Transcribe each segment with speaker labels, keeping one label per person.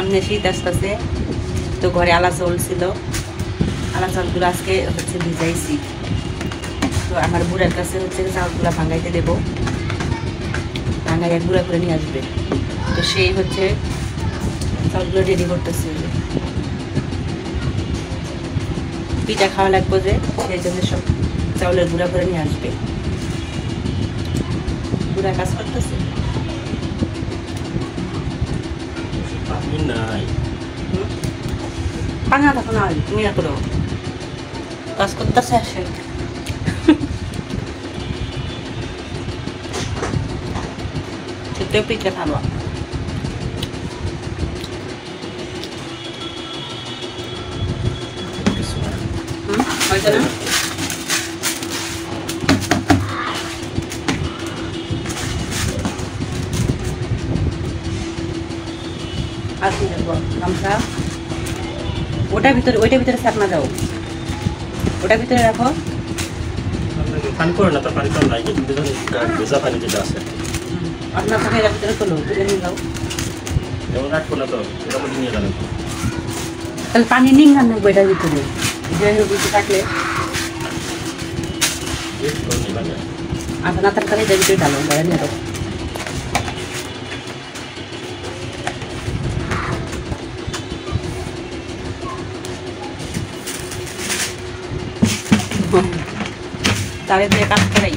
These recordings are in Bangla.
Speaker 1: সামনে শীত আসতেছে, তো ঘরে আলা চাউল ছিল, আলা চাউলগুলো আজকে হচ্ছে ভিজাইছি। তো আমার বুড়ার কাছে হচ্ছে চাউলগুলো ভাঙাইতে দেবো, ভাঙাইয়া গুঁড়া করে নিয়ে আসবে। তো সেই হচ্ছে চাউলগুলো রেডি করতেছে। পিঠা খাওয়া লাগবে যে, সেই জন্য সব চাউলের গুঁড়া করে নিয়ে আসবে। গুঁড়া কাজ করতেছে। পানি না থাকো না, তুমি না করো, কাজ করতেছে। আসে সেটাও পিঠা খাবো। হয়তো না আর কি দেখবো গামছা, ওটার ভিতরে চাপনা দাও, ওটার ভিতরে রাখো।
Speaker 2: পানি পড়ে না, তো পানি তো নাই, কিন্তু ভেজা পানি যেটা আছে
Speaker 1: আপনার থাকে এর ভিতরে তোলো, তুলে নিয়ে যাও।
Speaker 2: এমন রাখবো না তো, এটা মধ্যে নিয়ে যাবেন।
Speaker 1: তাহলে পানি নিঙ্গান নেবো এটার ভিতরে, কিছু থাকলে আচ্ছা না তাহলে এটার ভিতরে ডালো, বাইরে নিয়ে যাও। তারে দিয়ে কাজ করাই।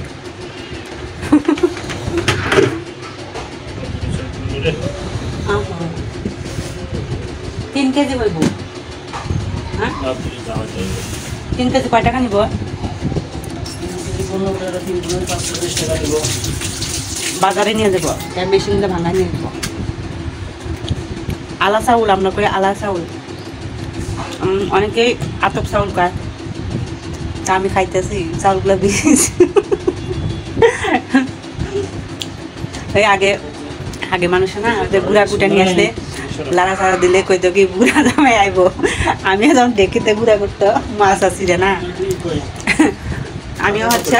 Speaker 1: 3 কেজি বলবো। হ্যাঁ 3 কেজি কয় টাকা নিব? বাজারে নিয়ে যাবো, মেশিনে ভাঙা নিয়ে যাবো। আলা চাউল আমরা করে, আলা চাউল, অনেকেই আতপ চাউল খায়, তা আমি খাইতেছি চাউলগুলো বেশি। ওই আগে মানুষে না গুড়া কুটা নিয়ে আসলে লাড়া চাড়া দিলে কইতো কি বুড়া জামাই আইব। আমিও যখন দেখিতে গুড়া করতো, মাছ আসি রে না, আমিও হচ্ছে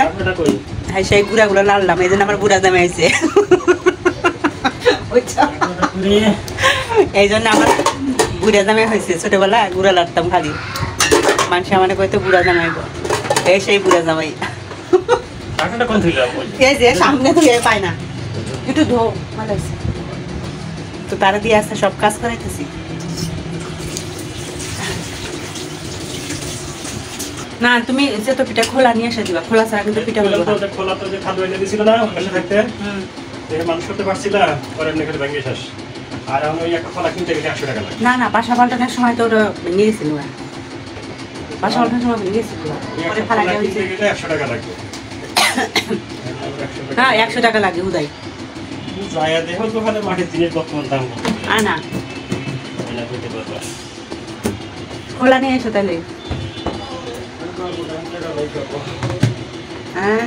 Speaker 1: হ্যাঁ সেই গুড়াগুলো লাড়লাম, এই জন্য আমার বুড়া জামাই আইছে। এই জন্য আমার বুড়া জামাই হয়েছে। ছোটবেলা গুড়া লাড়তাম খালি, মানুষ আমার কইতো বুড়া জামাইব, এই সেই বুড়া জামাই। এই যে সামনে তো পাই না, একটু ধো ভালো আছে তো, তারা দিয়ে আসতে সব কাজ করাইতেছি। না তুমি যে তো পিঠা খোলা নিয়ে এসে দিবা, খোলা ছাড়া কিন্তু পিঠা হলো না।
Speaker 2: খোলা তো যে খাদ্য এনে দিছিল না ওখানে থাকতে, মানুষ করতে পারছিল পরে এমনি করে ভেঙে শেষ। আর আমি ওই একটা খোলা কিনতে গেলে 100 টাকা লাগে।
Speaker 1: না না বাসা পাল্টানোর সময় তো ওরা নিয়ে গেছিল, বাসা পাল্টানোর সময় নিয়ে গেছিল, পরে ফালা গেছে
Speaker 2: 100 টাকা লাগবে।
Speaker 1: হ্যাঁ 100 টাকা লাগে উদয়।
Speaker 2: যায়া দেখো দোকানে মাটির জিনিস বর্তমান দাম কত।
Speaker 1: না খোলা নিয়ে এসো তাহলে। হ্যাঁ